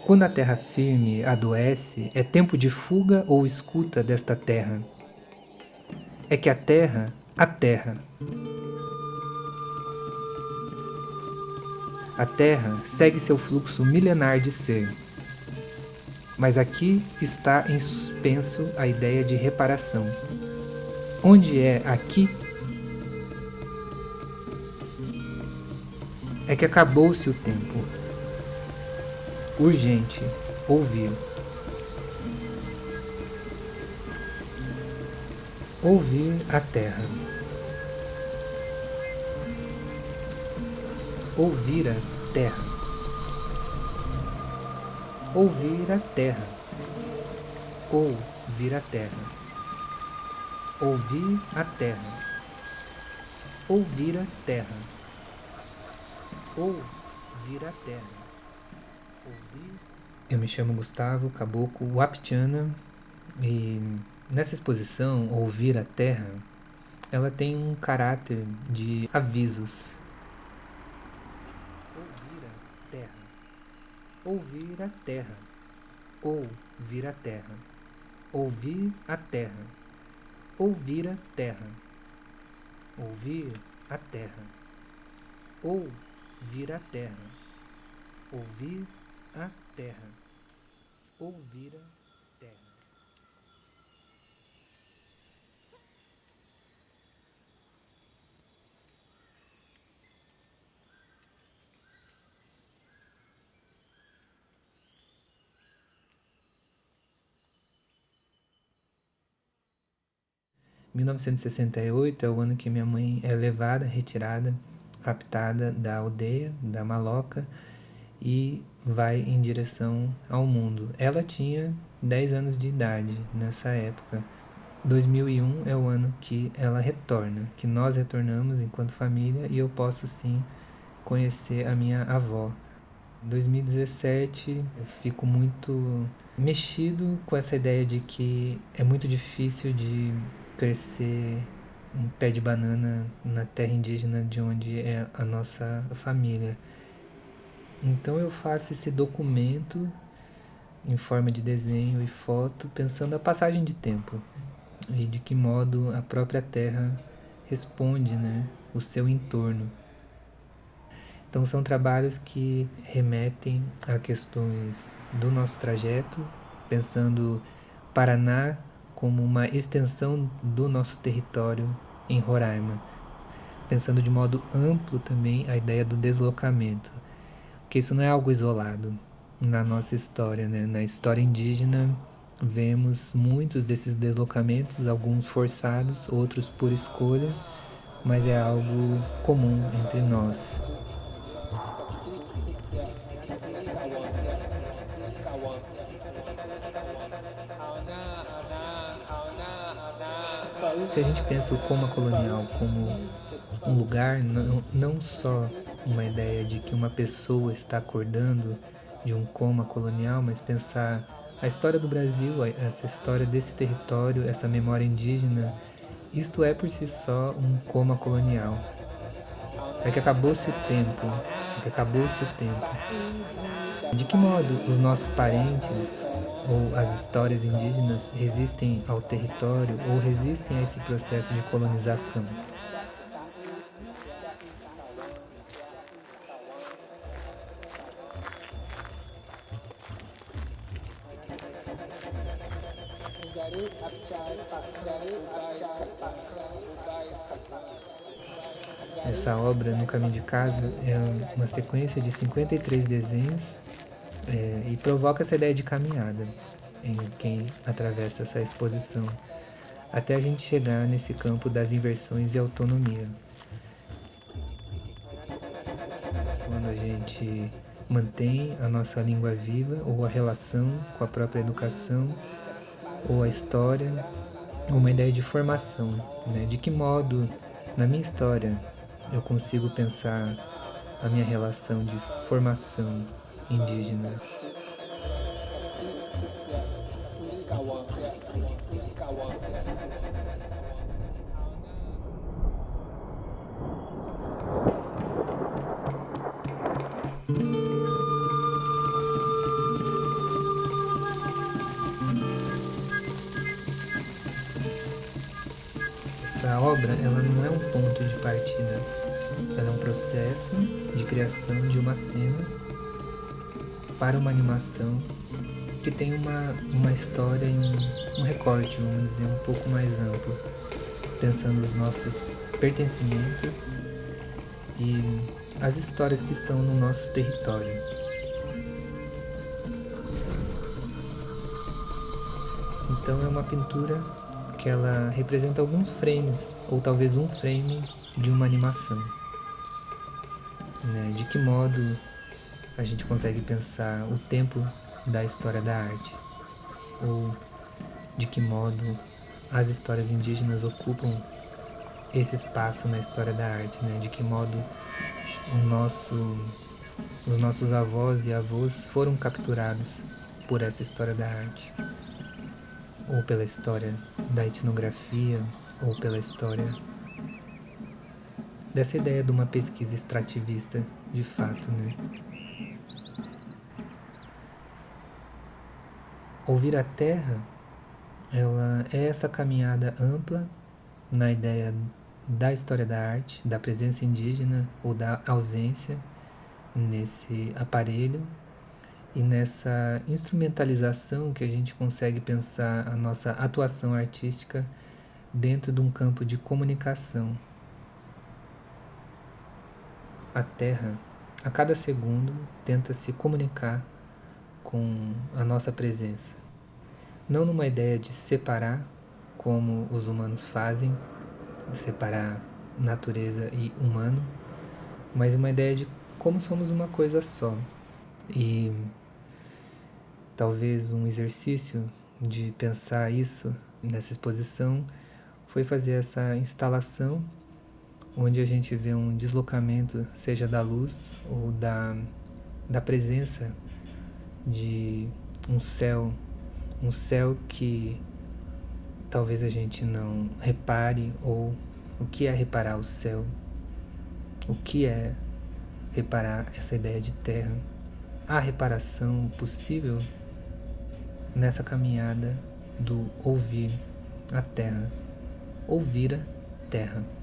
Quando a terra firme adoece, é tempo de fuga ou escuta desta terra? É que a terra, a terra segue seu fluxo milenar de ser. Mas aqui está em suspenso a ideia de reparação. Onde é aqui? É que acabou-se o tempo. Urgente, ouvir. Ouvir a terra. Ouvir a terra. Ouvir a terra. Ouvir a terra. Ouvir a terra. Ouvir a terra. Ouvir a terra. Ouvir. Eu me chamo Gustavo Caboclo Waptiana e nessa exposição, Ouvir a Terra, ela tem um caráter de avisos. Ouvir a terra. Ouvir a terra. Ouvir a terra. Ouvir a terra. Ouvir a terra. Ouvir a terra. Ouvir a terra. Ouvir a terra. 1968 é o ano que minha mãe é levada, retirada, raptada da aldeia, da Maloca, e vai em direção ao mundo. Ela tinha 10 anos de idade nessa época. 2001 é o ano que ela retorna, que nós retornamos enquanto família, e eu posso sim conhecer a minha avó. Em 2017 eu fico muito mexido com essa ideia de que é muito difícil de crescer um pé de banana na terra indígena de onde é a nossa família. Então eu faço esse documento em forma de desenho e foto, pensando a passagem de tempo e de que modo a própria terra responde, né, o seu entorno. Então são trabalhos que remetem a questões do nosso trajeto, pensando Paraná como uma extensão do nosso território em Roraima, pensando de modo amplo também a ideia do deslocamento, porque isso não é algo isolado na nossa história, né? Na história indígena vemos muitos desses deslocamentos, alguns forçados, outros por escolha, mas é algo comum entre nós. Se a gente pensa o coma colonial como um lugar, não só uma ideia de que uma pessoa está acordando de um coma colonial, mas pensar a história do Brasil, essa história desse território, essa memória indígena, isto é por si só um coma colonial. É que acabou-se o tempo, é que acabou-se o tempo. De que modo os nossos parentes ou as histórias indígenas resistem ao território ou resistem a esse processo de colonização? Essa obra, No Caminho de Casa, é uma sequência de 53 desenhos e provoca essa ideia de caminhada em quem atravessa essa exposição, até a gente chegar nesse campo das inversões e autonomia. Quando a gente mantém a nossa língua viva, ou a relação com a própria educação, ou a história, uma ideia de formação, né? De que modo, na minha história, eu consigo pensar a minha relação de formação indígena. Essa obra, ela não é um ponto de partida, ela é um processo de criação de uma cena para uma animação que tem uma história em um recorte, vamos dizer, um pouco mais amplo, pensando os nossos pertencimentos e as histórias que estão no nosso território. Então é uma pintura que ela representa alguns frames, ou talvez um frame de uma animação. Né? De que modo a gente consegue pensar o tempo da história da arte? Ou de que modo as histórias indígenas ocupam esse espaço na história da arte? Né? De que modo os nossos avós e avós foram capturados por essa história da arte? Ou pela história da etnografia, ou pela história dessa ideia de uma pesquisa extrativista de fato, né? Ouvir a Terra, ela é essa caminhada ampla na ideia da história da arte, da presença indígena ou da ausência nesse aparelho e nessa instrumentalização que a gente consegue pensar a nossa atuação artística dentro de um campo de comunicação. A Terra, a cada segundo, tenta se comunicar com a nossa presença. Não numa ideia de separar, como os humanos fazem, separar natureza e humano, mas uma ideia de como somos uma coisa só. E talvez um exercício de pensar isso nessa exposição foi fazer essa instalação onde a gente vê um deslocamento, seja da luz ou da presença de um céu que talvez a gente não repare, ou o que é reparar o céu, o que é reparar essa ideia de terra, a reparação possível nessa caminhada do ouvir a terra, ouvir a terra.